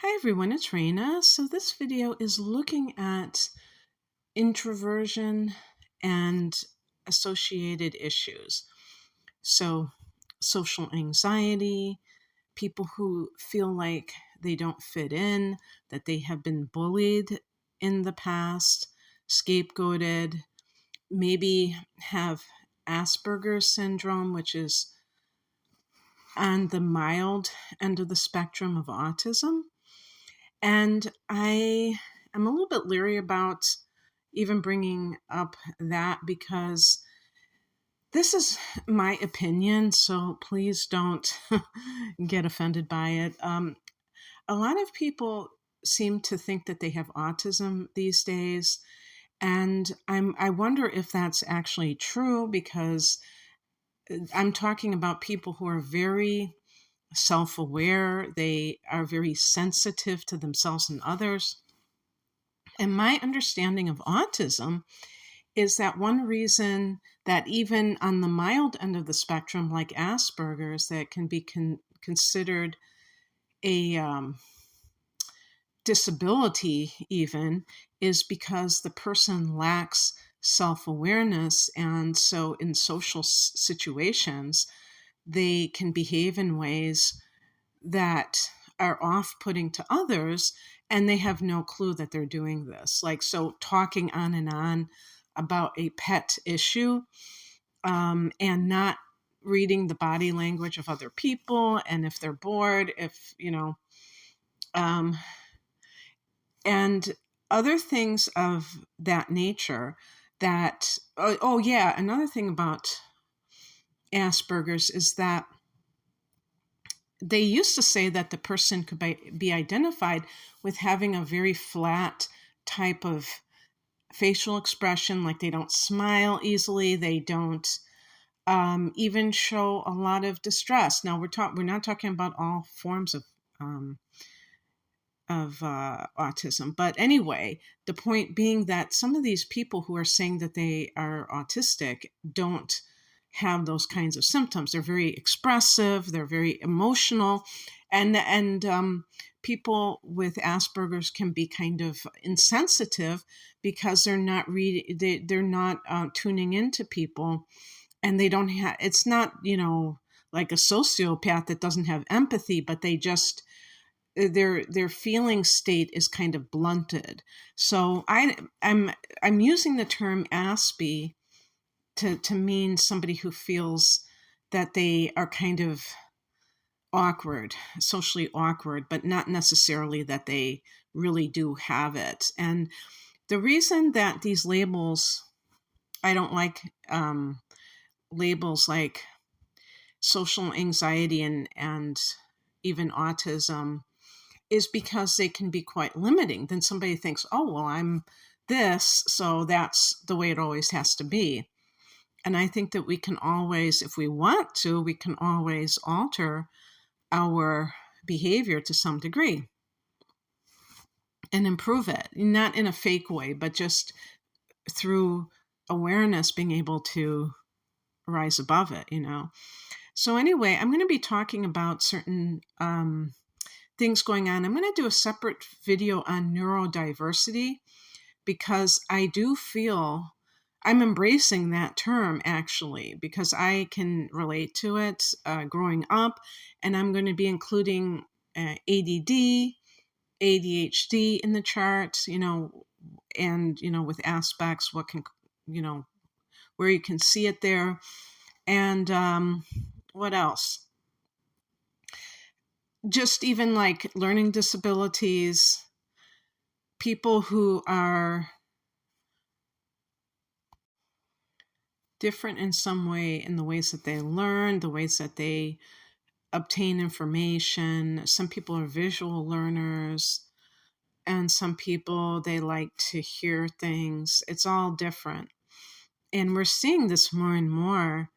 Hi everyone, it's Raina. So this video is looking at introversion and associated issues. So social anxiety, people who feel like they don't fit in, that they have been bullied in the past, scapegoated, maybe have Asperger's syndrome, which is on the mild end of the spectrum of autism. And I am a little bit leery about even bringing up that because this is my opinion, so please don't get offended by it. A lot of people seem to think that they have autism these days, and I wonder if that's actually true because I'm talking about people who are very self aware, they are very sensitive to themselves and others. And my understanding of autism is that one reason that even on the mild end of the spectrum, like Asperger's, that can be considered a disability, even, is because the person lacks self awareness. And so in social situations, they can behave in ways that are off putting to others, and they have no clue that they're doing this. Like, so talking on and on about a pet issue, and not reading the body language of other people, and if they're bored, if, um, and other things of that nature that, oh yeah, another thing about Asperger's is that they used to say that the person could be identified with having a very flat type of facial expression, like they don't smile easily, they don't even show a lot of distress. Now we're not talking about all forms of autism, but anyway, the point being that some of these people who are saying that they are autistic don't have those kinds of symptoms. They're very expressive, they're very emotional, and people with Asperger's can be kind of insensitive because they're not they're not tuning into people, and they don't have. It's not like a sociopath that doesn't have empathy, but they just their feeling state is kind of blunted. So I'm using the term Aspie to mean somebody who feels that they are kind of awkward, socially awkward, but not necessarily that they really do have it. And the reason that these labels, I don't like labels like social anxiety and even autism, is because they can be quite limiting. Then somebody thinks, oh, well, I'm this, so that's the way it always has to be. And I think that we can always, if we want to, we can always alter our behavior to some degree and improve it, not in a fake way, but just through awareness, being able to rise above it, So anyway, I'm going to be talking about certain things going on. I'm going to do a separate video on neurodiversity because I do feel I'm embracing that term actually because I can relate to it growing up, and I'm going to be including ADD, ADHD in the chart, and with aspects what can, where you can see it there, and what else? Just even like learning disabilities, people who are different in some way in the ways that they learn, the ways that they obtain information. Some people are visual learners, and some people, they like to hear things. It's all different. And we're seeing this more and more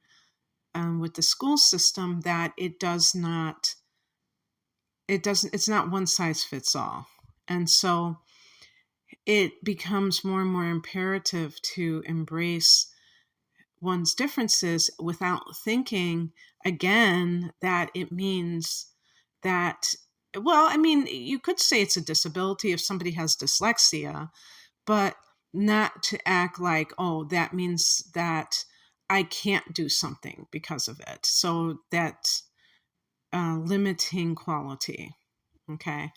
with the school system, that it's not one size fits all. And so it becomes more and more imperative to embrace one's differences without thinking again that it means that Well, I mean, you could say it's a disability if somebody has dyslexia, but not to act like, oh, that means that I can't do something because of it. So that's limiting quality. Okay.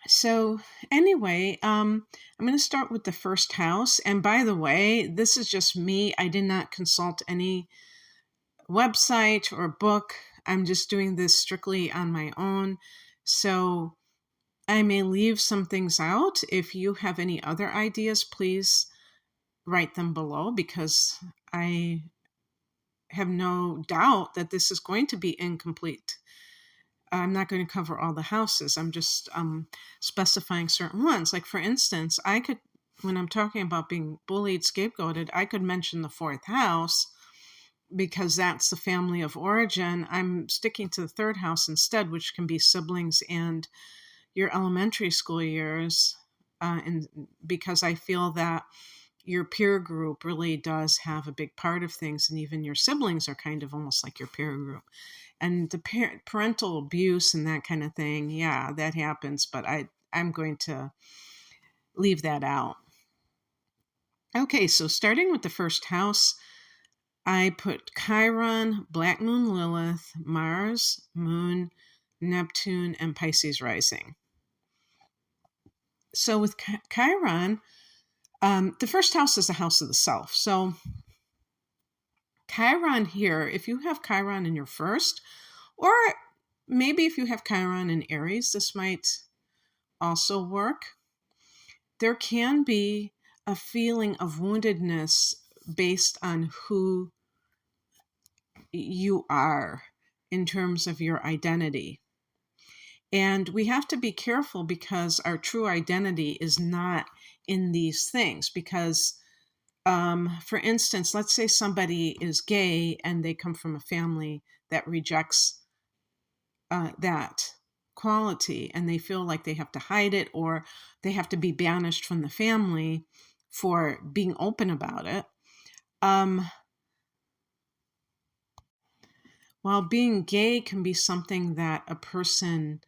So anyway, I'm going to start with the first house. And by the way, this is just me. I did not consult any website or book. I'm just doing this strictly on my own. So I may leave some things out. If you have any other ideas, please write them below, because I have no doubt that this is going to be incomplete. I'm not going to cover all the houses. I'm just specifying certain ones. Like, for instance, I could, when I'm talking about being bullied, scapegoated, I could mention the fourth house because that's the family of origin. I'm sticking to the third house instead, which can be siblings and your elementary school years. And because I feel that your peer group really does have a big part of things, and even your siblings are kind of almost like your peer group. And the parental abuse and that kind of thing, yeah, that happens, but I'm going to leave that out. Okay, so starting with the first house, I put Chiron, Black Moon Lilith, Mars, Moon, Neptune, and Pisces rising. So with Chiron, the first house is the house of the self. So Chiron here, if you have Chiron in your first, or maybe if you have Chiron in Aries, this might also work. There can be a feeling of woundedness based on who you are in terms of your identity. And we have to be careful because our true identity is not in these things. Because, for instance, let's say somebody is gay and they come from a family that rejects that quality, and they feel like they have to hide it, or they have to be banished from the family for being open about it. While being gay can be something that a person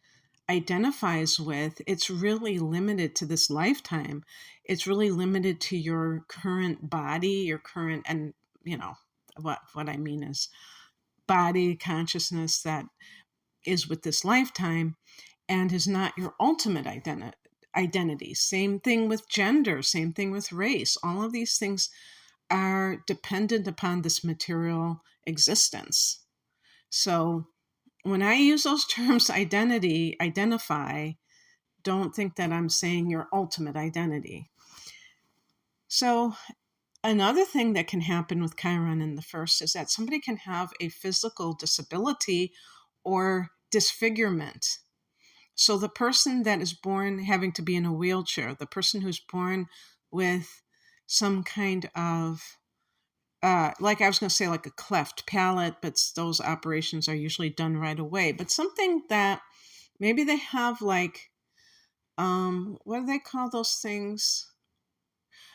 identifies with, it's really limited to this lifetime. It's really limited to your current body, your current, and what I mean is body consciousness that is with this lifetime, and is not your ultimate identity. Same thing with gender, same thing with race. All of these things are dependent upon this material existence. So when I use those terms, identity, identify, don't think that I'm saying your ultimate identity. So another thing that can happen with Chiron in the first is that somebody can have a physical disability or disfigurement. So the person that is born having to be in a wheelchair, the person who's born with some kind of like I was going to say, like a cleft palate, but those operations are usually done right away. But something that maybe they have, like, what do they call those things?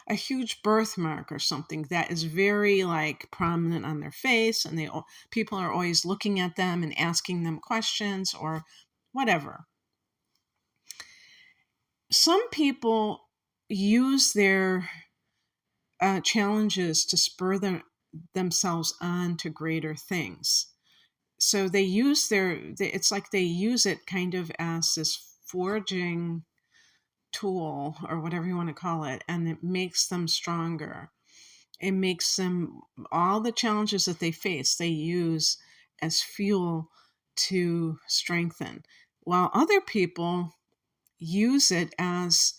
A huge birthmark or something that is very, like, prominent on their face, and people are always looking at them and asking them questions or whatever. Some people use their challenges to spur themselves on to greater things. So they use it's like they use it kind of as this forging tool, or whatever you want to call it, and it makes them stronger. It makes them, all the challenges that they face, they use as fuel to strengthen. While other people use it as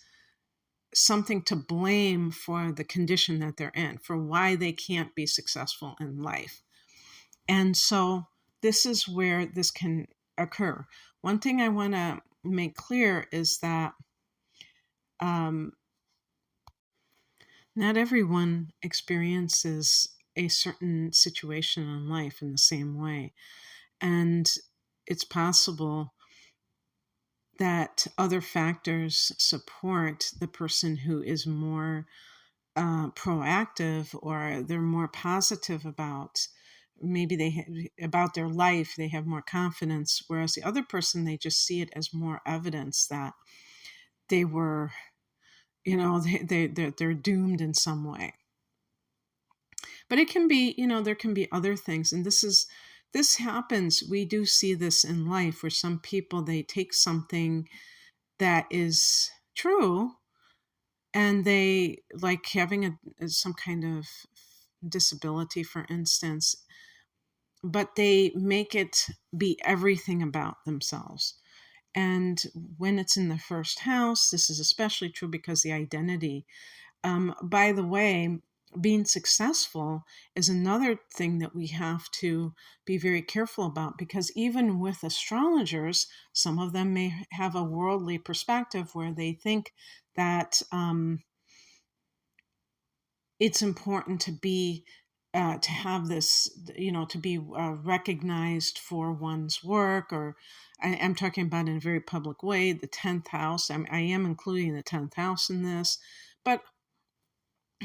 something to blame for the condition that they're in, for why they can't be successful in life. And so this is where this can occur. One thing I want to make clear is that not everyone experiences a certain situation in life in the same way. And it's possible that other factors support the person who is more proactive, or they're more positive about maybe about their life, they have more confidence, whereas the other person, they just see it as more evidence that they were, they're doomed in some way. But it can be, there can be other things. And this happens. We do see this in life where some people, they take something that is true and they like having some kind of disability, for instance, but they make it be everything about themselves. And when it's in the first house, this is especially true because the identity. By the way, being successful is another thing that we have to be very careful about, because even with astrologers, some of them may have a worldly perspective where they think that it's important to be to have this, to be recognized for one's work, or I'm talking about in a very public way, the 10th house. I am including the 10th house in this, but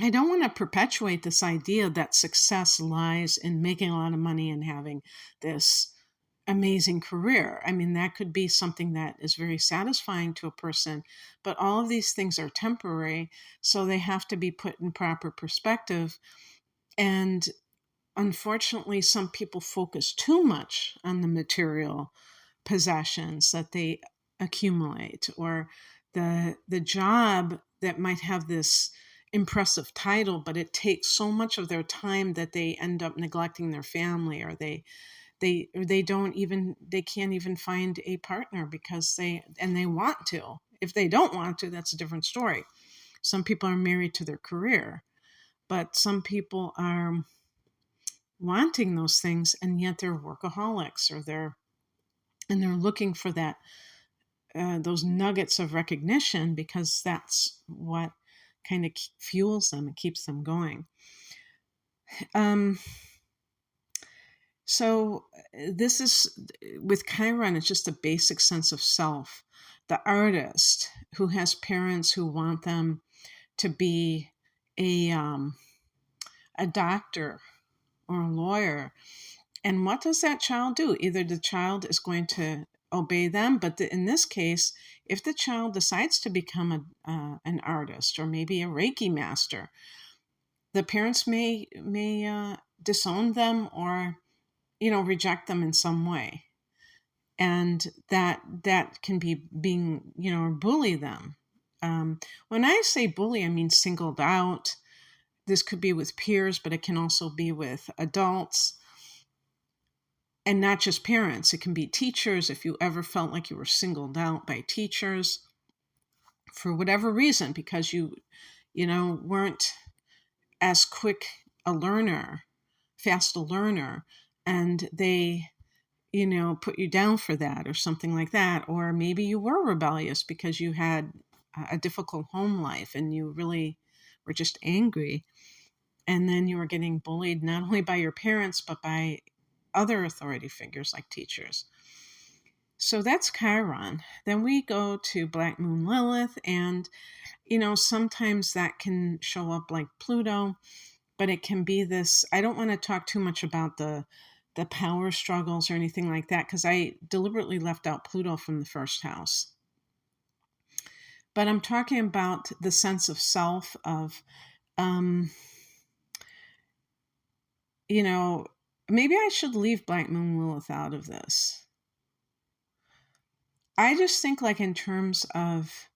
I don't want to perpetuate this idea that success lies in making a lot of money and having this amazing career. I mean, that could be something that is very satisfying to a person, but all of these things are temporary, so they have to be put in proper perspective. And unfortunately, some people focus too much on the material possessions that they accumulate, or the job that might have this impressive title, but it takes so much of their time that they end up neglecting their family, or they can't even find a partner because they want to. If they don't want to, that's a different story. Some people are married to their career, but some people are wanting those things, and yet they're workaholics, or they're looking for that those nuggets of recognition, because that's what kind of fuels them and keeps them going. So this is, with Chiron, it's just a basic sense of self. The artist who has parents who want them to be a doctor or a lawyer. And what does that child do? Either the child is going to obey them, but in this case, if the child decides to become an artist, or maybe a Reiki master, the parents may disown them, or reject them in some way, and that can be being, bully them. When I say bully, I mean singled out. This could be with peers, but it can also be with adults. And not just parents, it can be teachers. If you ever felt like you were singled out by teachers for whatever reason, because you weren't as quick a learner, fast a learner, and they, put you down for that, or something like that. Or maybe you were rebellious because you had a difficult home life and you really were just angry. And then you were getting bullied not only by your parents, but by other authority figures like teachers. So that's Chiron. Then we go to Black Moon Lilith, and sometimes that can show up like Pluto, but it can be this. I don't want to talk too much about the power struggles or anything like that, because I deliberately left out Pluto from the first house. But I'm talking about the sense of self, of maybe I should leave Black Moon Lilith out of this. I just think, like, in terms of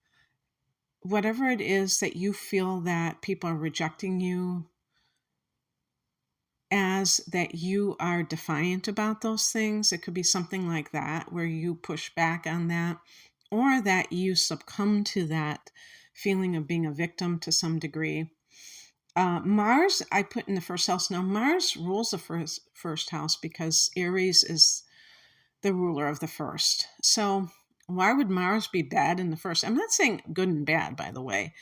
whatever it is that you feel that people are rejecting you as, that you are defiant about those things. It could be something like that, where you push back on that, or that you succumb to that feeling of being a victim to some degree. Mars, I put in the first house. Now, Mars rules the first house because Aries is the ruler of the first. So why would Mars be bad in the first? I'm not saying good and bad, by the way.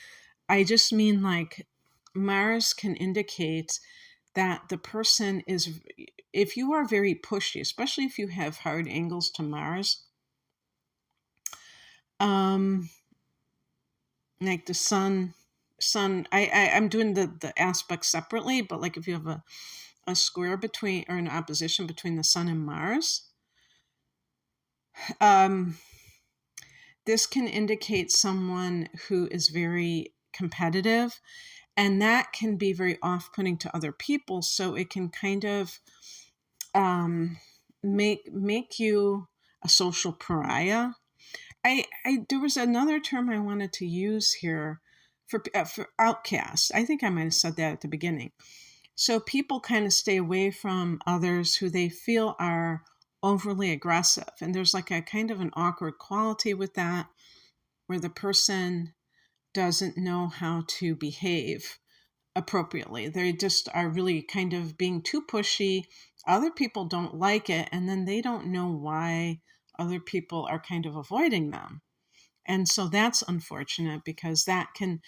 I just mean, like, Mars can indicate that the person is, if you are very pushy, especially if you have hard angles to Mars, like the sun, I'm doing the aspects separately, but like if you have a square between, or an opposition between the Sun and Mars. Um, this can indicate someone who is very competitive, and that can be very off-putting to other people. So it can kind of make you a social pariah. There was another term I wanted to use here for outcasts. I think I might have said that at the beginning. So people kind of stay away from others who they feel are overly aggressive, and there's like a kind of an awkward quality with that, where the person doesn't know how to behave appropriately. They just are really kind of being too pushy. Other people don't like it, and then they don't know why other people are kind of avoiding them. And so that's unfortunate, because that can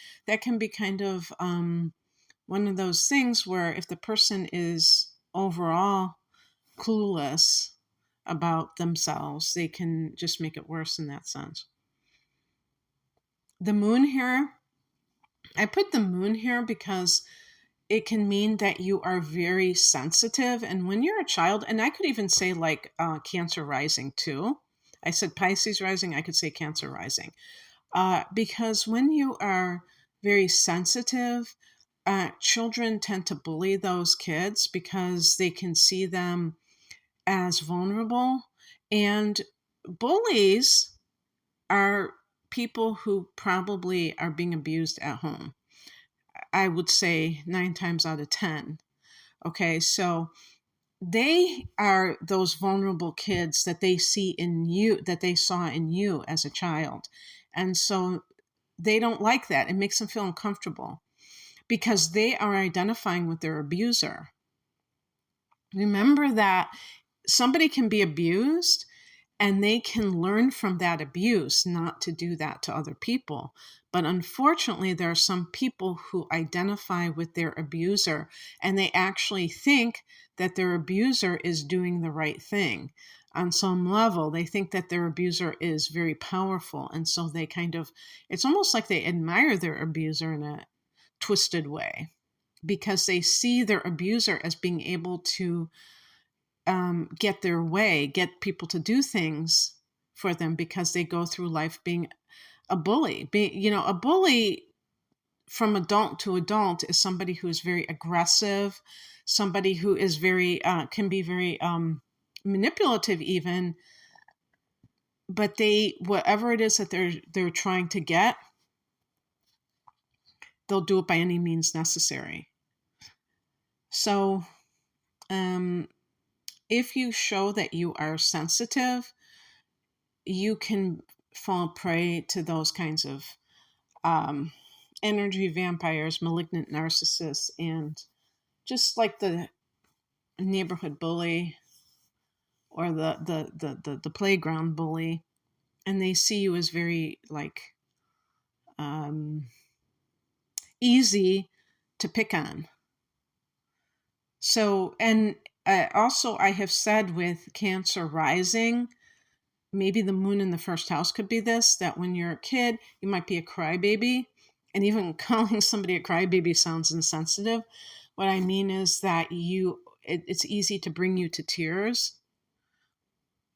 be kind of one of those things where if the person is overall clueless about themselves, they can just make it worse in that sense. The moon here, I put the moon here because it can mean that you are very sensitive. And when you're a child, and I could even say like Cancer rising too. I said Pisces rising, I could say Cancer rising. Because when you are very sensitive, children tend to bully those kids because they can see them as vulnerable. And bullies are people who probably are being abused at home. I would say 9 times out of 10. Okay, so they are those vulnerable kids that they see in you, that they saw in you as a child. And so they don't like that. It makes them feel uncomfortable because they are identifying with their abuser. Remember that somebody can be abused and they can learn from that abuse not to do that to other people. But unfortunately, there are some people who identify with their abuser and they actually think that their abuser is doing the right thing. On some level, they think that their abuser is very powerful. And so they kind of, it's almost like they admire their abuser in a twisted way because they see their abuser as being able to get their way, get people to do things for them because they go through life being a bully. A bully from adult to adult is somebody who is very aggressive, somebody who is very, can be very manipulative even, but whatever it is that they're trying to get, they'll do it by any means necessary. So, if you show that you are sensitive, you can fall prey to those kinds of energy vampires, malignant narcissists, and just like the neighborhood bully or the playground bully, and they see you as very like easy to pick on. So, and also I have said with Cancer rising, maybe the moon in the first house could be this, that when you're a kid, you might be a crybaby. And even calling somebody a crybaby sounds insensitive. What I mean is that it's easy to bring you to tears.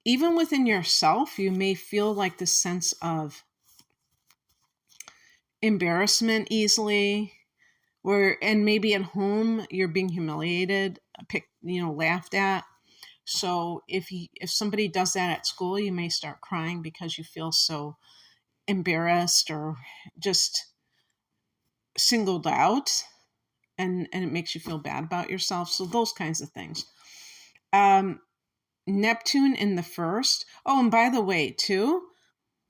Even within yourself, you may feel like the sense of embarrassment easily, and maybe at home you're being humiliated, laughed at. So if somebody does that at school, you may start crying because you feel so embarrassed or just singled out, and it makes you feel bad about yourself. So those kinds of things. Neptune in the first. Oh, and by the way, too,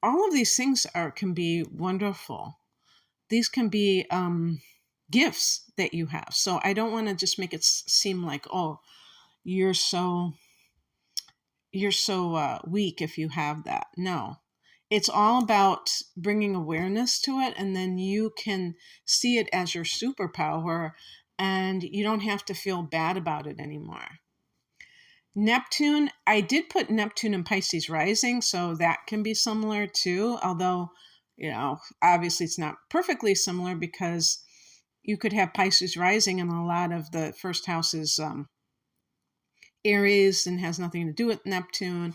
all of these things can be wonderful. These can be gifts that you have. So I don't want to just make it seem like, oh, you're so weak if you have that. No, it's all about bringing awareness to it, and then you can see it as your superpower, and you don't have to feel bad about it anymore. Neptune, I did put Neptune in Pisces rising, so that can be similar too, although, obviously it's not perfectly similar because you could have Pisces rising and a lot of the first house is Aries and has nothing to do with Neptune,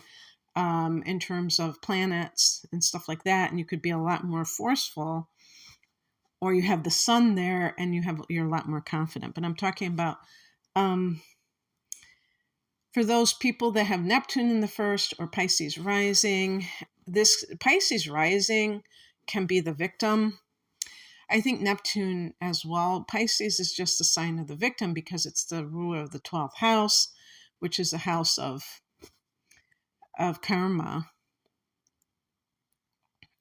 in terms of planets and stuff like that. And you could be a lot more forceful, or you have the sun there and you're a lot more confident. But I'm talking about, for those people that have Neptune in the first or Pisces rising, this Pisces rising can be the victim. I think Neptune as well. Pisces is just a sign of the victim because it's the ruler of the 12th house, which is a house of karma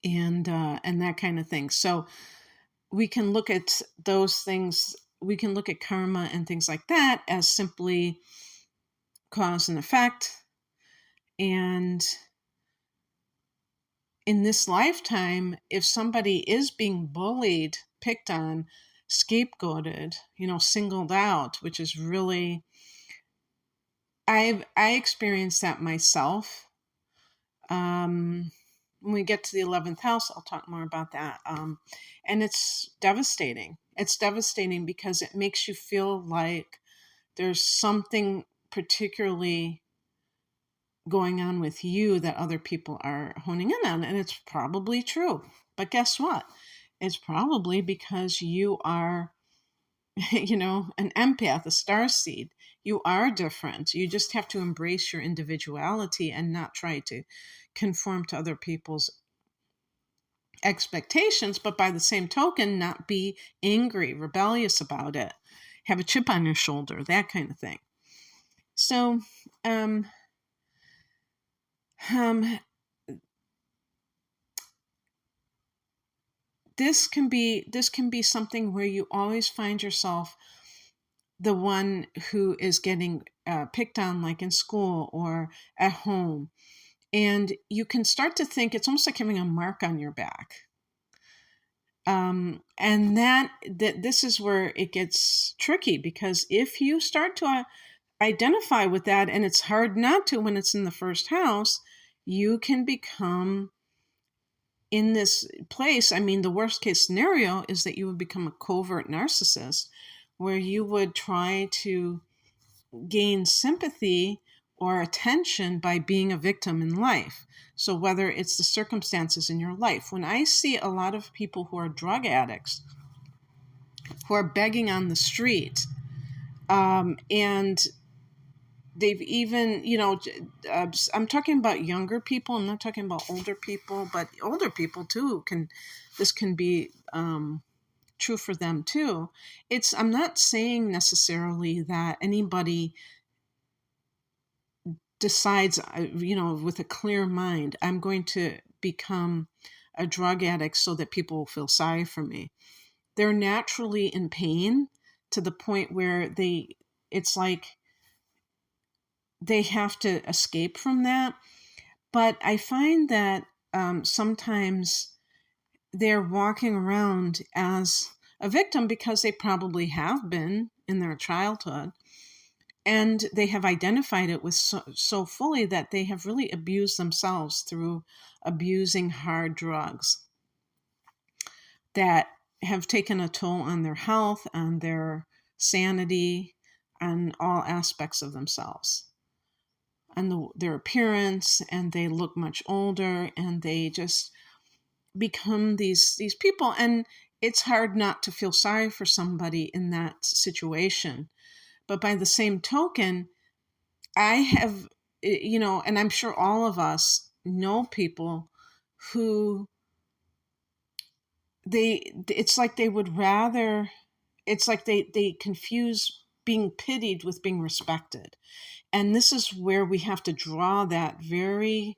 and that kind of thing. So we can look at those things. We can look at karma and things like that as simply cause and effect. And in this lifetime, if somebody is being bullied, picked on, scapegoated, singled out, which is really, I experienced that myself. When we get to the 11th house, I'll talk more about that. And it's devastating. It's devastating because it makes you feel like there's something particularly going on with you that other people are honing in on. And it's probably true. But guess what? It's probably because you are, an empath, a starseed. You are different. You just have to embrace your individuality and not try to conform to other people's expectations, but by the same token, not be angry, rebellious about it, have a chip on your shoulder, that kind of thing. So, this can be something where you always find yourself the one who is getting picked on, like in school or at home. And you can start to think it's almost like having a mark on your back. And that this is where it gets tricky, because if you start to identify with that, and it's hard not to when it's in the first house, you can become in this place. I mean, the worst case scenario is that you would become a covert narcissist, where you would try to gain sympathy or attention by being a victim in life. So whether it's the circumstances in your life, when I see a lot of people who are drug addicts, who are begging on the street, and they've even, I'm talking about younger people. I'm not talking about older people, but older people too this can be true for them too. I'm not saying necessarily that anybody decides, with a clear mind, I'm going to become a drug addict so that people will feel sorry for me. They're naturally in pain to the point where it's like they have to escape from that. But I find that sometimes they're walking around as a victim because they probably have been in their childhood. And they have identified it with so fully that they have really abused themselves through abusing hard drugs that have taken a toll on their health, on their sanity, on all aspects of themselves, and their appearance, and they look much older, and they just become these people. And it's hard not to feel sorry for somebody in that situation. But by the same token, I have, and I'm sure all of us know people who it's like they would rather, it's like they confuse being pitied with being respected. And this is where we have to draw that very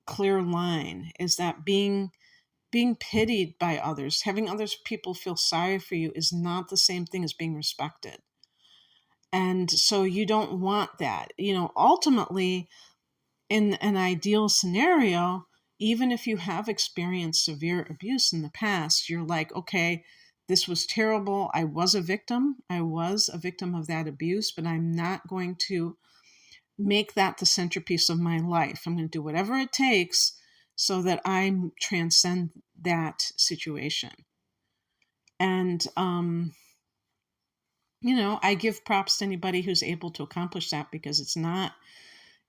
clear line, is that being pitied by others, having others people feel sorry for you, is not the same thing as being respected. And so you don't want that. Ultimately, in an ideal scenario, even if you have experienced severe abuse in the past, you're like, okay, this was terrible. I was a victim. I was a victim of that abuse, but I'm not going to make that the centerpiece of my life. I'm going to do whatever it takes so that I transcend that situation. And I give props to anybody who's able to accomplish that, because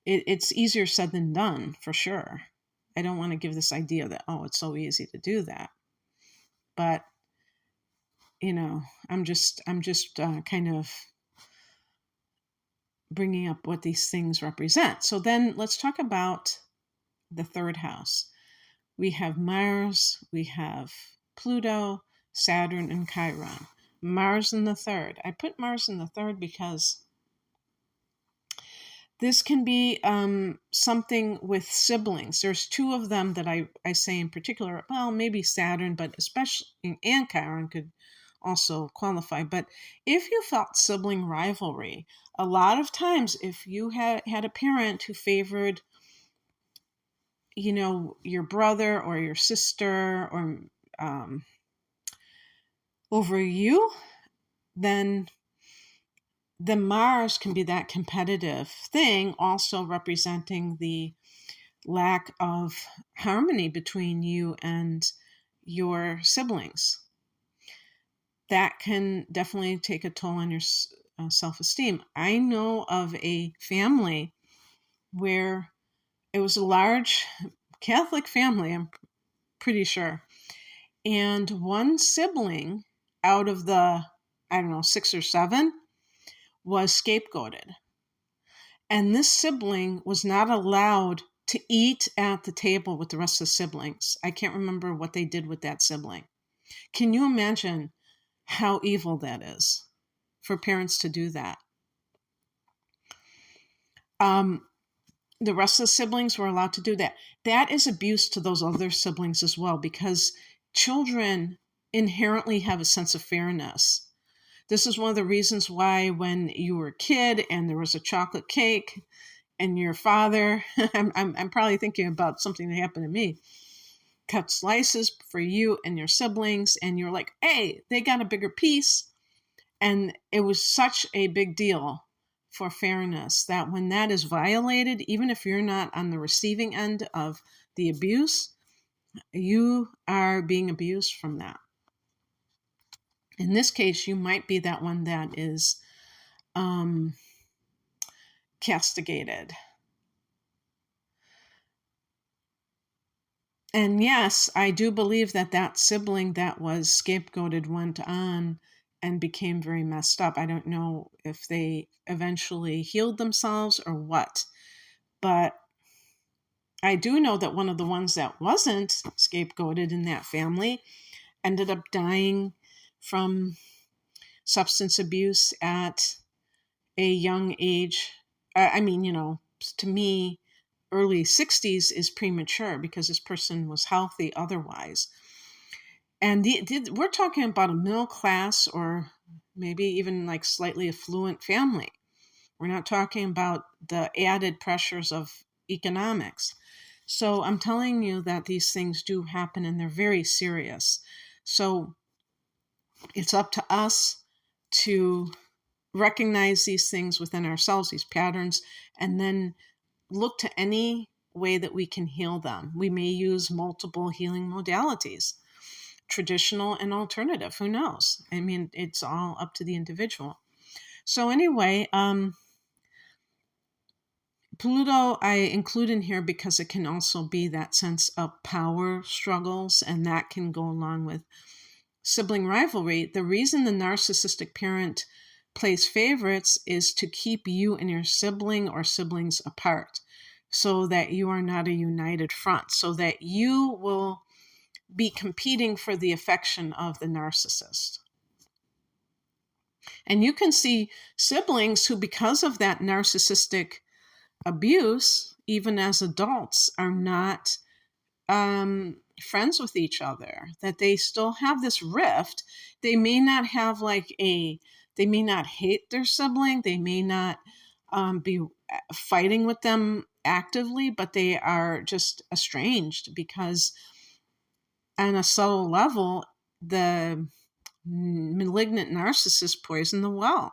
it's easier said than done, for sure. I don't want to give this idea that, oh, it's so easy to do that. But, I'm just kind of bringing up what these things represent. So then let's talk about the third house. We have Mars, we have Pluto, Saturn, and Chiron. Mars in the third. I put Mars in the third because this can be something with siblings. There's two of them that I say in particular. Well, maybe Saturn, but especially, and Chiron could also qualify. But if you felt sibling rivalry, a lot of times if you had a parent who favored, your brother or your sister or over you, then the Mars can be that competitive thing, also representing the lack of harmony between you and your siblings. That can definitely take a toll on your self-esteem. I know of a family where it was a large Catholic family, I'm pretty sure. And one sibling out of the, I don't know, 6 or 7 was scapegoated. And this sibling was not allowed to eat at the table with the rest of the siblings. I can't remember what they did with that sibling. Can you imagine how evil that is for parents to do that? The rest of the siblings were allowed to do that. That is abuse to those other siblings as well, because children inherently have a sense of fairness. This is one of the reasons why when you were a kid and there was a chocolate cake and your father, I'm probably thinking about something that happened to me, cut slices for you and your siblings, and you're like, hey, they got a bigger piece. And it was such a big deal for fairness that when that is violated, even if you're not on the receiving end of the abuse, you are being abused from that. In this case, you might be that one that is castigated. And yes, I do believe that sibling that was scapegoated went on and became very messed up. I don't know if they eventually healed themselves or what, but I do know that one of the ones that wasn't scapegoated in that family ended up dying from substance abuse at a young age. To me, early 60s is premature because this person was healthy otherwise. And we're talking about a middle class or maybe even like slightly affluent family. We're not talking about the added pressures of economics. So I'm telling you that these things do happen and they're very serious. So it's up to us to recognize these things within ourselves, these patterns, and then look to any way that we can heal them. We may use multiple healing modalities, traditional and alternative. Who knows? I mean, it's all up to the individual. So anyway, Pluto I include in here because it can also be that sense of power struggles, and that can go along with sibling rivalry. The reason the narcissistic parent plays favorites is to keep you and your sibling or siblings apart so that you are not a united front, so that you will be competing for the affection of the narcissist. And you can see siblings who, because of that narcissistic abuse, even as adults, are not friends with each other, that they still have this rift. They may not have they may not hate their sibling, they may not be fighting with them actively, but they are just estranged because on a subtle level, the malignant narcissist poisoned the well.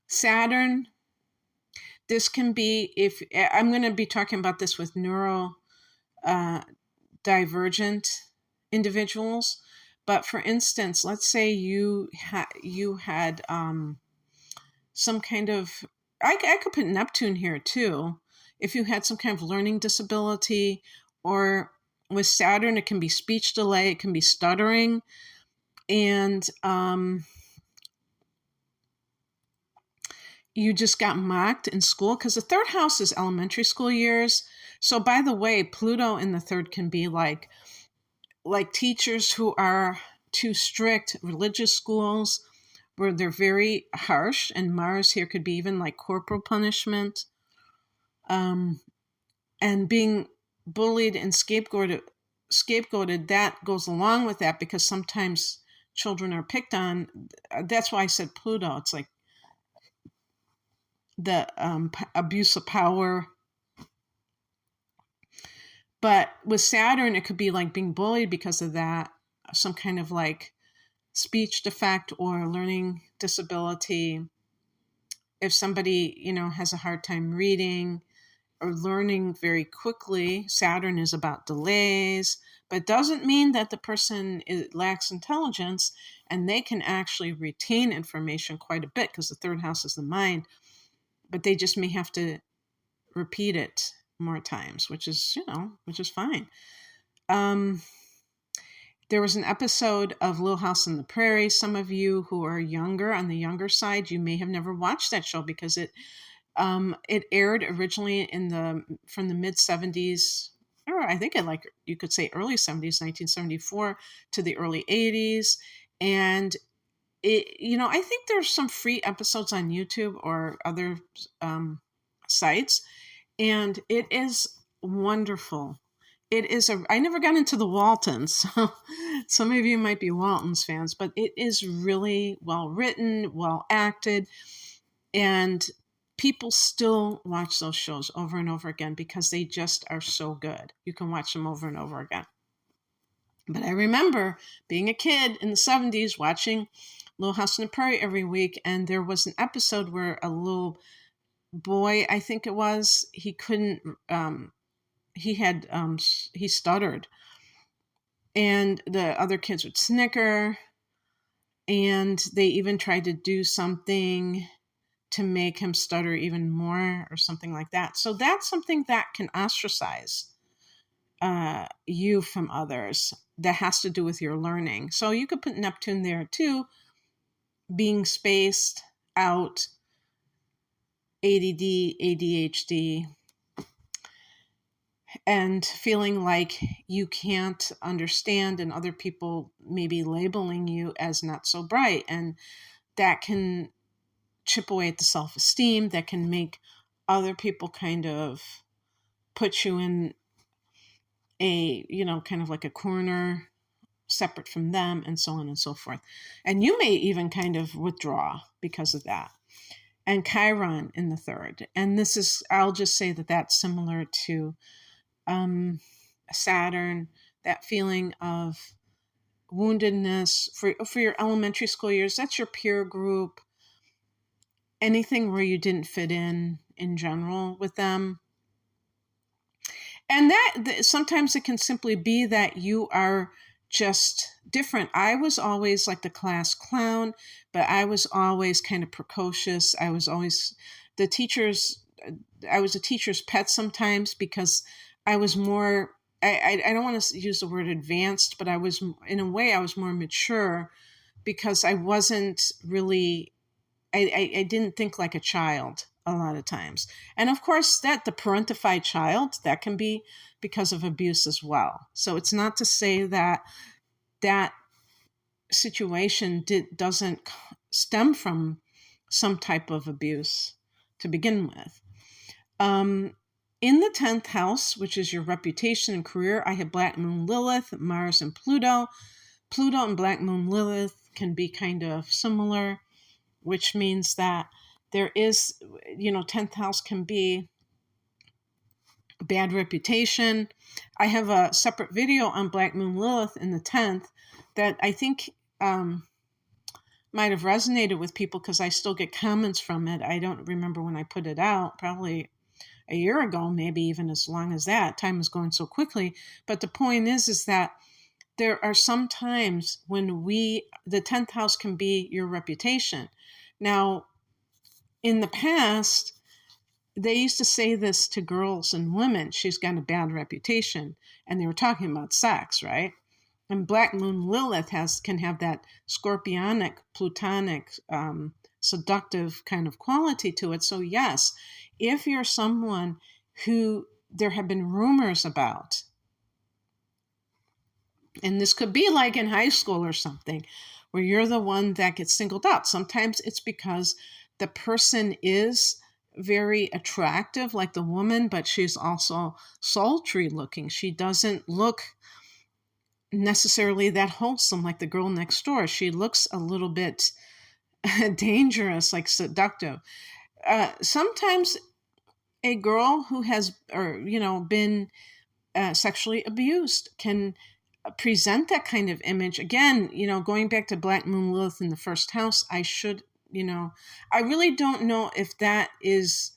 Saturn, this can be, if I'm going to be talking about this with neurodivergent individuals. But for instance, let's say you had some kind of, I could put Neptune here too. If you had some kind of learning disability, or with Saturn, it can be speech delay, it can be stuttering. And you just got mocked in school, because the third house is elementary school years. So by the way, Pluto in the third can be like teachers who are too strict, religious schools where they're very harsh, and Mars here could be even like corporal punishment. And being bullied and scapegoated, that goes along with that, because sometimes children are picked on. That's why I said Pluto. It's like the abuse of power. But with Saturn, it could be like being bullied because of that, some kind of like speech defect or learning disability. If somebody, has a hard time reading or learning very quickly, Saturn is about delays, but it doesn't mean that the person lacks intelligence, and they can actually retain information quite a bit, because the third house is the mind, but they just may have to repeat it more times, which is fine. There was an episode of Little House on the Prairie. Some of you who are younger, on the younger side, you may have never watched that show, because it aired originally from the mid 70s, or I think you could say early 70s, 1974 to the early 80s. And I think there's some free episodes on YouTube or other sites, and it is wonderful. I never got into the Waltons, so some of you might be Waltons fans, but it is really well written, well acted, and people still watch those shows over and over again because they just are so good. You can watch them over and over again. But I remember being a kid in the 70s watching Little House on the Prairie every week, and there was an episode where a little boy, I think it was, he couldn't, he stuttered, and the other kids would snicker, and they even tried to do something to make him stutter even more or something like that. So that's something that can ostracize you from others. That has to do with your learning. So you could put Neptune there too, being spaced out, ADD, ADHD, and feeling like you can't understand, and other people maybe labeling you as not so bright. And that can chip away at the self-esteem, that can make other people kind of put you in a, kind of like a corner separate from them, and so on and so forth. And you may even kind of withdraw because of that. And Chiron in the third. And this is, I'll just say that that's similar to Saturn, that feeling of woundedness for your elementary school years. That's your peer group. Anything where you didn't fit in general with them. And that sometimes it can simply be that you are just different. I was always like the class clown, but I was always kind of precocious. I was always I was a teacher's pet sometimes, because I was more, I don't want to use the word advanced, but in a way, I was more mature, because I wasn't really, I didn't think like a child a lot of times. And of course, the parentified child, that can be because of abuse as well. So it's not to say that situation doesn't stem from some type of abuse to begin with. In the 10th house, which is your reputation and career, I have Black Moon Lilith, Mars, and Pluto. Pluto and Black Moon Lilith can be kind of similar, which means that there is, 10th house can be bad reputation. I have a separate video on Black Moon Lilith in the 10th that I think might have resonated with people, because I still get comments from it. I don't remember when I put it out, probably a year ago, maybe even as long as that. Time is going so quickly. But the point is that there are some times when the 10th house can be your reputation. Now, in the past, they used to say this to girls and women: she's got a bad reputation. And they were talking about sex, right? And Black Moon Lilith can have that scorpionic, plutonic, seductive kind of quality to it. So yes, if you're someone who there have been rumors about, and this could be like in high school or something, where you're the one that gets singled out. Sometimes it's because the person is very attractive, like the woman, but she's also sultry looking. She doesn't look necessarily that wholesome like the girl next door. She looks a little bit dangerous, like seductive. Sometimes a girl who has, or been sexually abused can present that kind of image. Again, going back to Black Moon Lilith in the first house, I really don't know if that is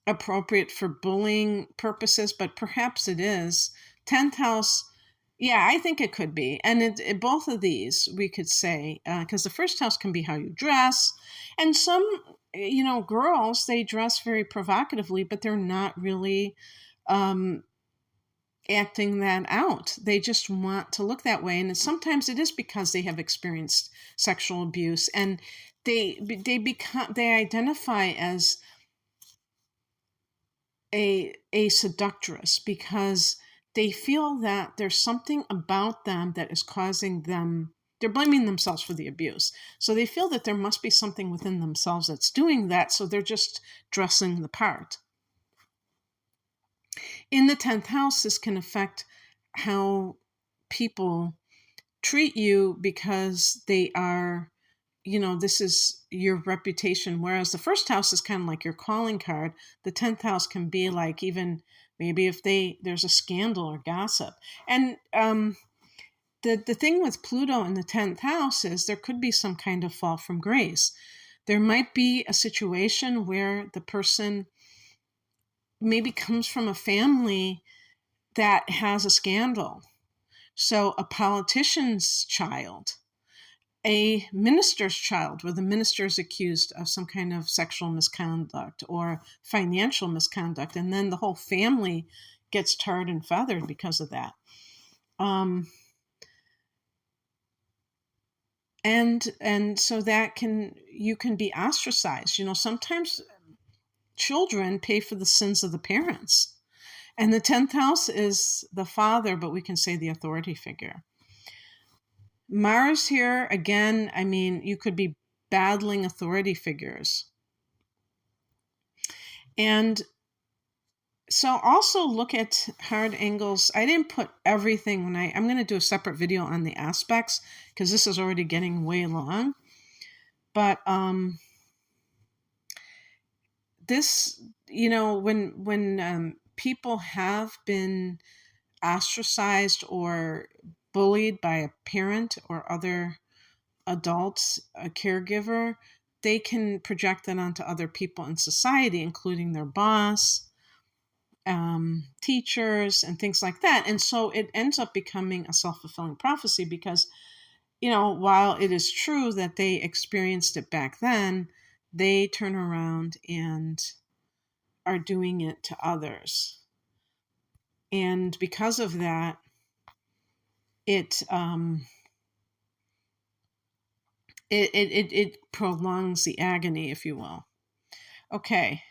appropriate for bullying purposes, but perhaps it is. 10th house, yeah, I think it could be. And both of these, we could say, because the first house can be how you dress. And some, girls, they dress very provocatively, but they're not really acting that out. They just want to look that way. And sometimes it is because they have experienced sexual abuse, and they identify as a seductress because they feel that there's something about them that is causing them, they're blaming themselves for the abuse. So they feel that there must be something within themselves that's doing that. So they're just dressing the part. In the 10th house, this can affect how people treat you because they are, this is your reputation. Whereas the first house is kind of like your calling card. The 10th house can be like, even maybe if there's a scandal or gossip. And the thing with Pluto in the 10th house is there could be some kind of fall from grace. There might be a situation where the person maybe comes from a family that has a scandal. So a politician's child, a minister's child, where the minister is accused of some kind of sexual misconduct or financial misconduct, and then the whole family gets tarred and feathered because of that. And so you can be ostracized. Sometimes children pay for the sins of the parents. And the 10th house is the father, but we can say the authority figure. Mars here, again, you could be battling authority figures. And so also look at hard angles. I didn't put everything I'm going to do a separate video on the aspects because this is already getting way long. But this, when people have been ostracized or bullied by a parent or other adults, a caregiver, they can project that onto other people in society, including their boss, teachers, and things like that. And so it ends up becoming a self-fulfilling prophecy because, while it is true that they experienced it back then, they turn around and are doing it to others. And because of that, it prolongs the agony, if you will. Okay.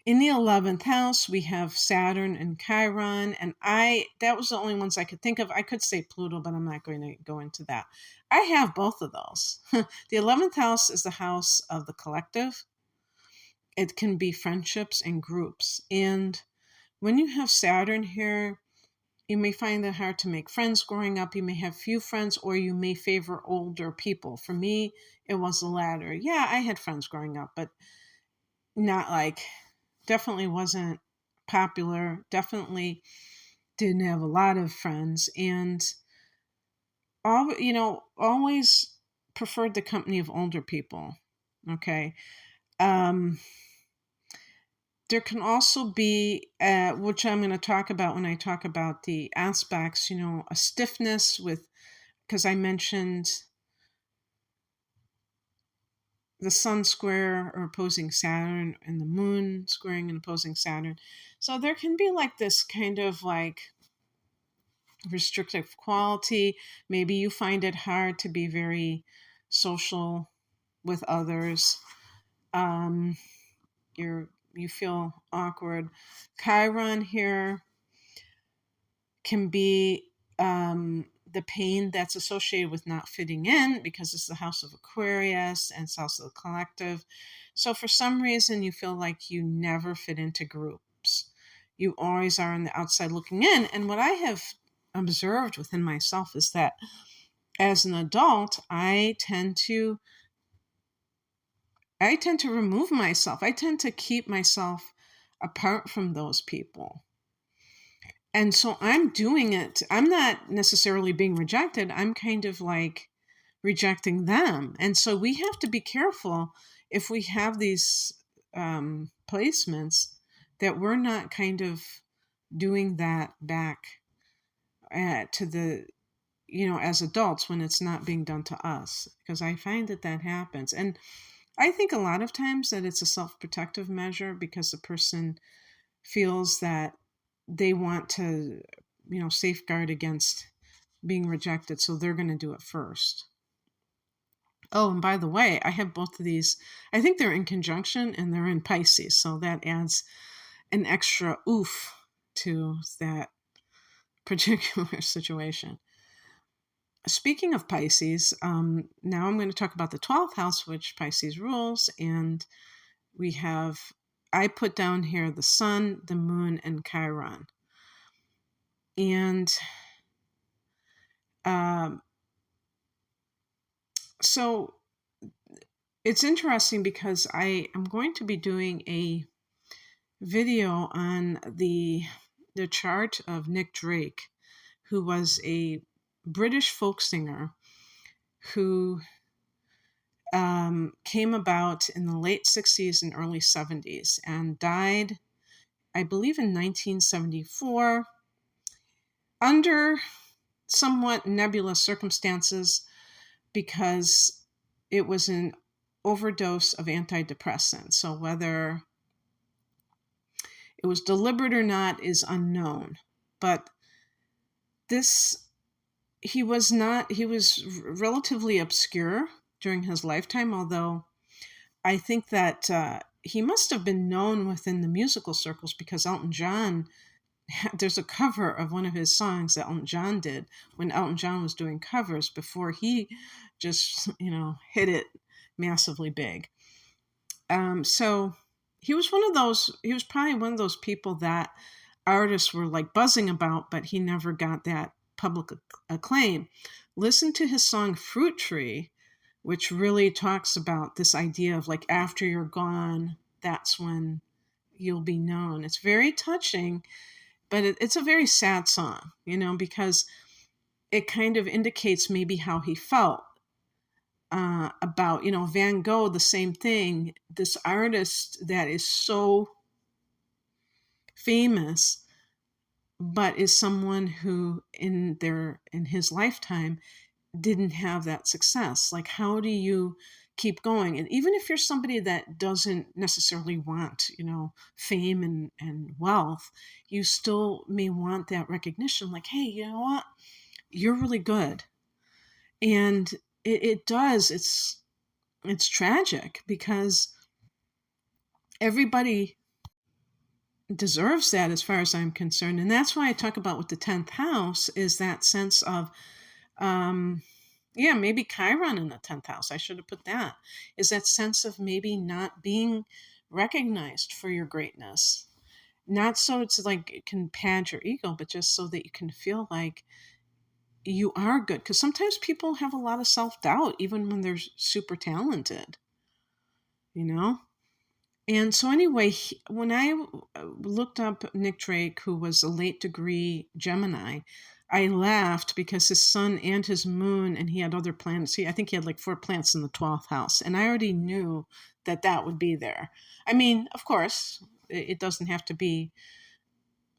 In the 11th house, we have Saturn and Chiron, and that was the only ones I could think of. I could say Pluto, but I'm not going to go into that. I have both of those. The 11th house is the house of the collective. It can be friendships and groups. And when you have Saturn here, you may find it hard to make friends growing up. You may have few friends, or you may favor older people. For me, it was the latter. Yeah, I had friends growing up, but not definitely wasn't popular. Definitely didn't have a lot of friends, and always preferred the company of older people. Okay. There can also be, which I'm going to talk about when I talk about the aspects, a stiffness with, because I mentioned the sun square or opposing Saturn and the moon squaring and opposing Saturn. So there can be like this kind of like restrictive quality. Maybe you find it hard to be very social with others. Um, you feel awkward. Chiron here can be the pain that's associated with not fitting in, because it's the house of Aquarius and it's also the collective. So for some reason, you feel like you never fit into groups. You always are on the outside looking in. And what I have observed within myself is that as an adult, I tend to remove myself. I tend to keep myself apart from those people. And so I'm doing it. I'm not necessarily being rejected. I'm kind of like rejecting them. And so we have to be careful if we have these placements that we're not kind of doing that back to the, as adults when it's not being done to us. Because I find that happens. And I think a lot of times that it's a self-protective measure because the person feels that they want to, safeguard against being rejected. So they're going to do it first. Oh, and by the way, I have both of these. I think they're in conjunction and they're in Pisces. So that adds an extra oof to that particular situation. Speaking of Pisces, now I'm going to talk about the 12th house, which Pisces rules. And I put down here the sun, the moon, and Chiron. And so it's interesting because I am going to be doing a video on the chart of Nick Drake, who was a British folk singer who came about in the late 60s and early 70s and died, I believe, in 1974 under somewhat nebulous circumstances because it was an overdose of antidepressants. So whether it was deliberate or not is unknown. But he was relatively obscure during his lifetime, although I think that he must have been known within the musical circles because Elton John, there's a cover of one of his songs that Elton John did when Elton John was doing covers before he just, hit it massively big. So he was probably one of those people that artists were like buzzing about, but he never got that public acclaim. Listen to his song Fruit Tree, which really talks about this idea of like after you're gone, that's when you'll be known. It's very touching, but it's a very sad song, because it kind of indicates maybe how he felt about, Van Gogh, the same thing. This artist that is so famous, but is someone who in his lifetime didn't have that success. Like, how do you keep going? And even if you're somebody that doesn't necessarily want, fame and wealth, you still may want that recognition. Like, hey, you know what? You're really good. And it does. It's tragic because everybody deserves that as far as I'm concerned. And that's why I talk about with the 10th house is that sense of, maybe Chiron in the 10th house. I should have put that. Is that sense of maybe not being recognized for your greatness. Not so it's like it can pad your ego, but just so that you can feel like you are good. Because sometimes people have a lot of self-doubt, even when they're super talented, And so anyway, when I looked up Nick Drake, who was a late degree Gemini, I laughed because his sun and his moon, and he had other planets. I think he had like 4 planets in the 12th house. And I already knew that would be there. I mean, of course, it doesn't have to be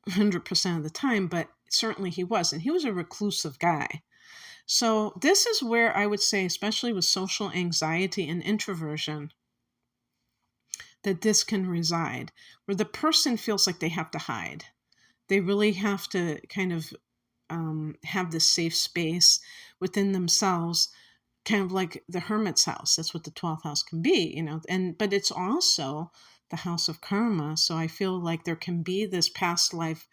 100% of the time, but certainly he was. And he was a reclusive guy. So this is where I would say, especially with social anxiety and introversion, that this can reside, where the person feels like they have to hide. They really have to kind of have this safe space within themselves, kind of like the hermit's house. That's what the 12th house can be, but it's also the house of karma. So I feel like there can be this past life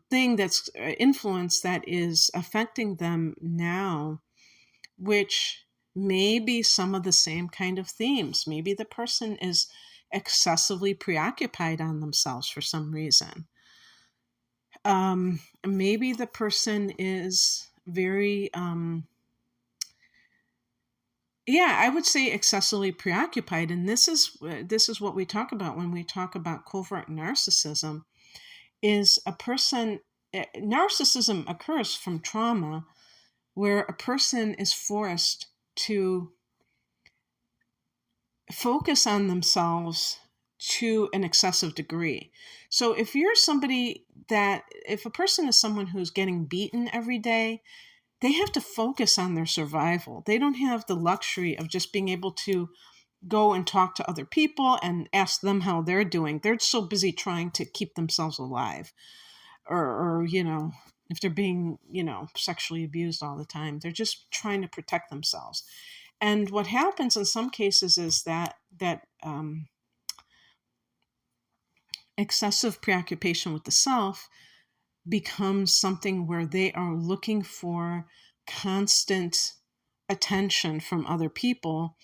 thing that's influence that is affecting them now, which may be some of the same kind of themes. Maybe the person is excessively preoccupied on themselves for some reason. Maybe the person is very, I would say excessively preoccupied. And this is what we talk about when we talk about covert narcissism. Is a person, narcissism occurs from trauma, where a person is forced to focus on themselves to an excessive degree. So if a person is someone who's getting beaten every day, they have to focus on their survival. They don't have the luxury of just being able to go and talk to other people and ask them how they're doing. They're so busy trying to keep themselves alive. Or if they're being, sexually abused all the time, they're just trying to protect themselves. And what happens in some cases is that excessive preoccupation with the self becomes something where they are looking for constant attention from other people.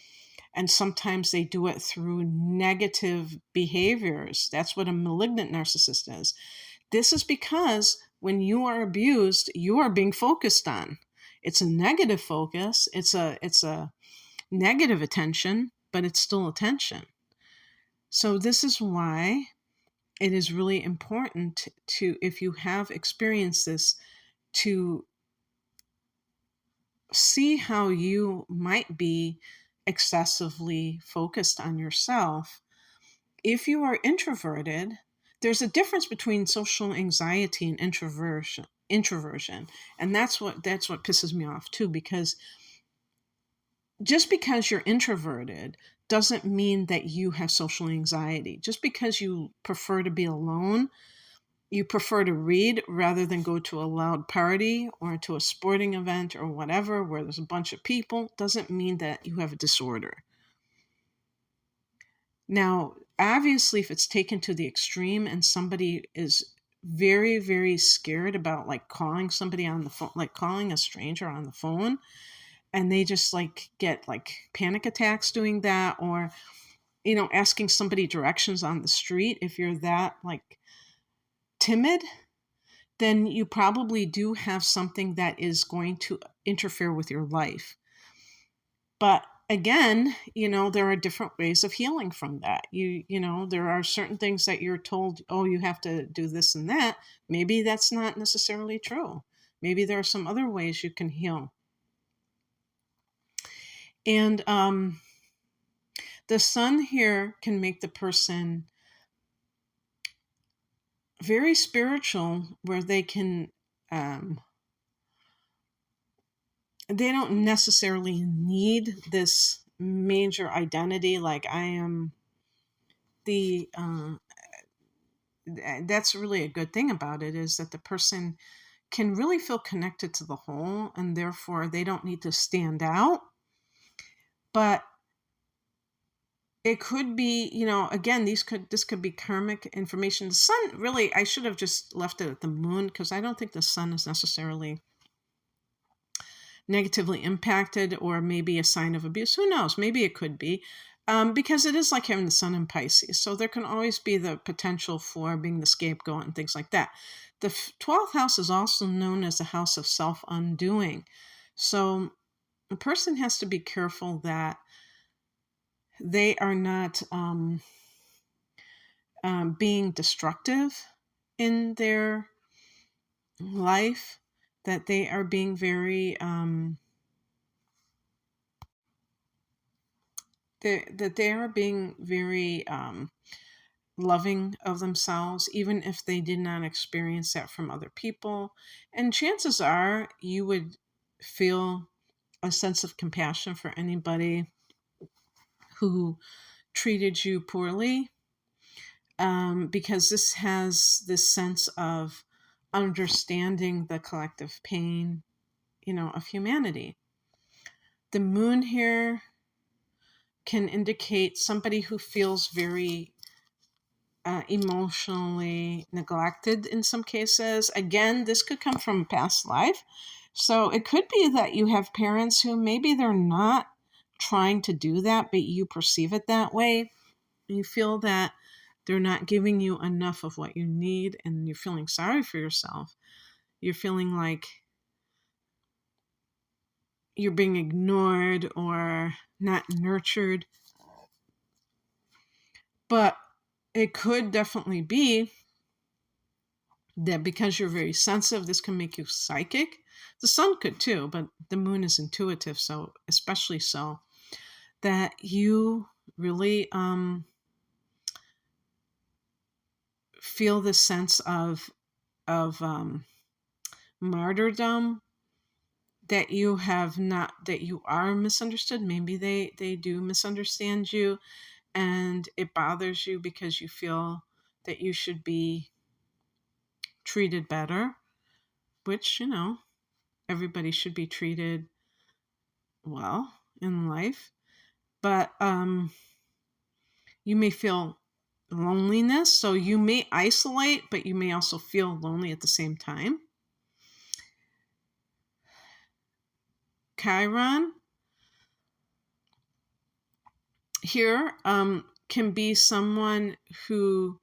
And sometimes they do it through negative behaviors. That's what a malignant narcissist is. This is because when you are abused, you are being focused on. It's a negative focus. It's a negative attention, but it's still attention. So this is why it is really important to, if you have experienced this, to see how you might be excessively focused on yourself. If you are introverted, there's a difference between social anxiety and introversion. And that's what pisses me off too, because just because you're introverted doesn't mean that you have social anxiety. Just because you prefer to be alone, you prefer to read rather than go to a loud party or to a sporting event or whatever where there's a bunch of people, doesn't mean that you have a disorder. Now, obviously, if it's taken to the extreme and somebody is very, very scared about like calling somebody on the phone, like calling a stranger on the phone, and they just like get like panic attacks doing that, or, asking somebody directions on the street, if you're that like timid, then you probably do have something that is going to interfere with your life. But again, there are different ways of healing from that. There are certain things that you're told, oh, you have to do this and that. Maybe that's not necessarily true. Maybe there are some other ways you can heal. And the sun here can make the person very spiritual, where they can, they don't necessarily need this major identity, like I am the, that's really a good thing about it, is that the person can really feel connected to the whole, and therefore they don't need to stand out. But it could be, again, this could be karmic information. The sun, really, I should have just left it at the moon, because I don't think the sun is necessarily negatively impacted, or maybe a sign of abuse. Who knows? Maybe it could be, because it is like having the sun in Pisces. So there can always be the potential for being the scapegoat and things like that. The 12th house is also known as the house of self-undoing. So a person has to be careful that they are not being destructive in their life, that they are being very, that they are being very loving of themselves, even if they did not experience that from other people. And chances are you would feel a sense of compassion for anybody who treated you poorly, because this has this sense of understanding the collective pain, of humanity. The moon here can indicate somebody who feels very emotionally neglected in some cases. Again, this could come from past life. So it could be that you have parents who maybe they're not trying to do that, but you perceive it that way. You feel that they're not giving you enough of what you need, and you're feeling sorry for yourself. You're feeling like you're being ignored or not nurtured. But it could definitely be that because you're very sensitive, this can make you psychic. The sun could too, but the moon is intuitive, so especially so, that you really feel this sense of martyrdom, that you have not, that you are misunderstood. Maybe they do misunderstand you, and it bothers you because you feel that you should be treated better, which, everybody should be treated well in life. But you may feel loneliness, so you may isolate, but you may also feel lonely at the same time. Chiron here can be someone who,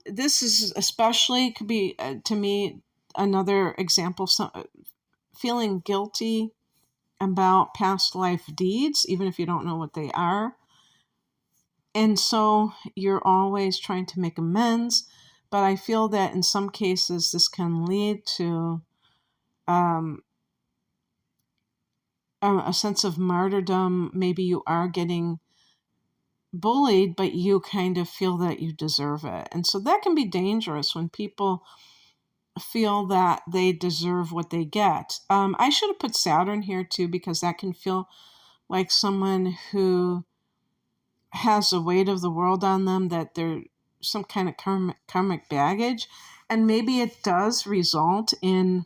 this is especially, could be to me another example of feeling guilty about past life deeds, even if you don't know what they are. And so you're always trying to make amends. But I feel that in some cases, this can lead to a sense of martyrdom. Maybe you are getting bullied, but you kind of feel that you deserve it. And so that can be dangerous when people feel that they deserve what they get. I should have put Saturn here too, because that can feel like someone who has the weight of the world on them, that they're some kind of karmic baggage. And maybe it does result in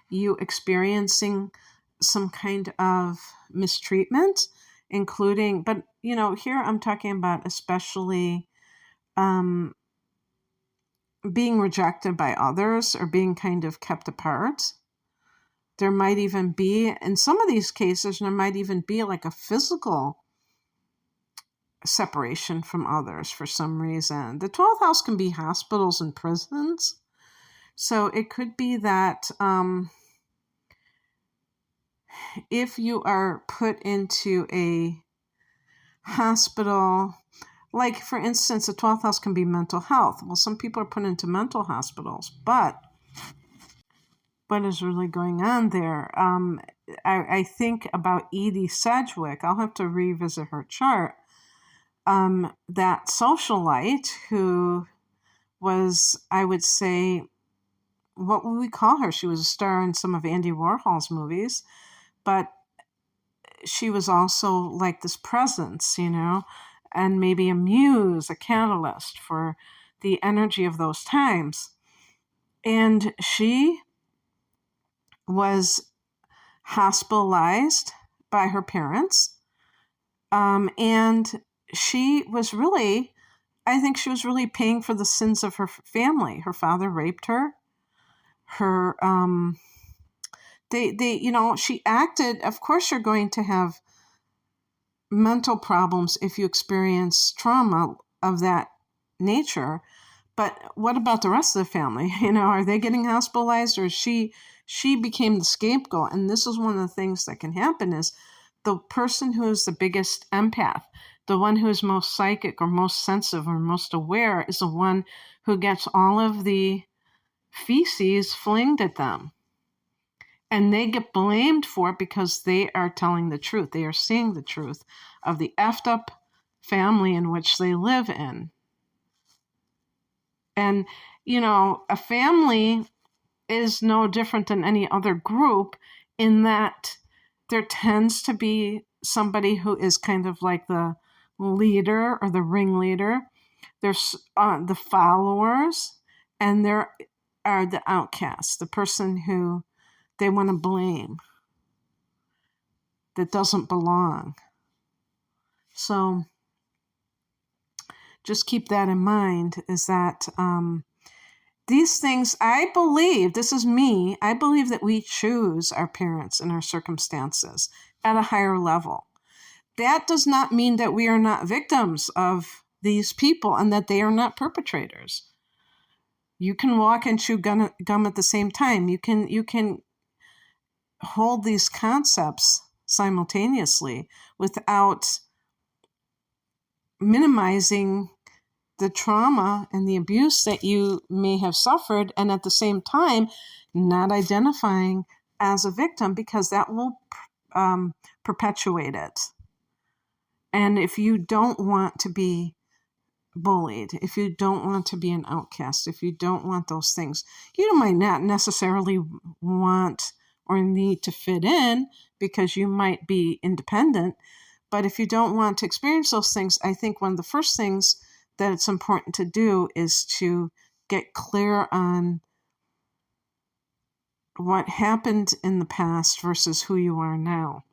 you experiencing some kind of mistreatment, including, but here I'm talking about especially being rejected by others or being kind of kept apart. There might even be, in some of these cases, there might even be like a physical separation from others for some reason. The 12th house can be hospitals and prisons. So it could be that if you are put into a hospital, like for instance, the 12th house can be mental health. Well, some people are put into mental hospitals, but what is really going on there? I think about Edie Sedgwick. I'll have to revisit her chart. That socialite who was, I would say, what would we call her? She was a star in some of Andy Warhol's movies, but she was also like this presence, and maybe a muse, a catalyst for the energy of those times. And she was hospitalized by her parents. And she was really, I think she was really paying for the sins of her family. Her father raped her. She acted, of course you're going to have mental problems if you experience trauma of that nature. But what about the rest of the family? Are they getting hospitalized, or she became the scapegoat? And this is one of the things that can happen is the person who is the biggest empath, the one who is most psychic or most sensitive or most aware, is the one who gets all of the feces flinged at them. And they get blamed for it because they are telling the truth. They are seeing the truth of the effed up family in which they live in. And, a family is no different than any other group in that there tends to be somebody who is kind of like the leader or the ringleader. There's the followers, and there are the outcasts, the person who they want to blame, that doesn't belong. So just keep that in mind, is that these things, I believe, this is me, I believe that we choose our parents and our circumstances at a higher level. That does not mean that we are not victims of these people and that they are not perpetrators. You can walk and chew gum at the same time. You can hold these concepts simultaneously without minimizing the trauma and the abuse that you may have suffered, and at the same time not identifying as a victim, because that will perpetuate it. And if you don't want to be bullied, if you don't want to be an outcast, if you don't want those things, you might not necessarily want or need to fit in because you might be independent. But if you don't want to experience those things, I think one of the first things that it's important to do is to get clear on what happened in the past versus who you are now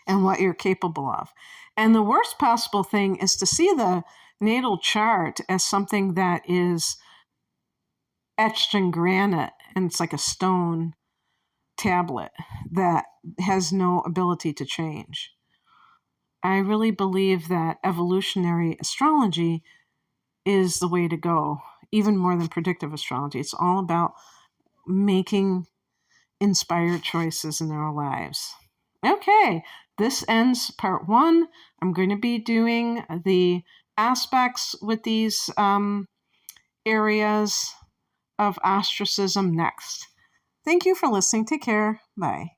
and what you're capable of. And the worst possible thing is to see the natal chart as something that is etched in granite, and it's like a stone tablet that has no ability to change. I really believe that evolutionary astrology is the way to go, even more than predictive astrology. It's all about making inspired choices in our lives. Okay, this ends part 1. I'm going to be doing the aspects with these areas of ostracism next. Thank you for listening. Take care. Bye.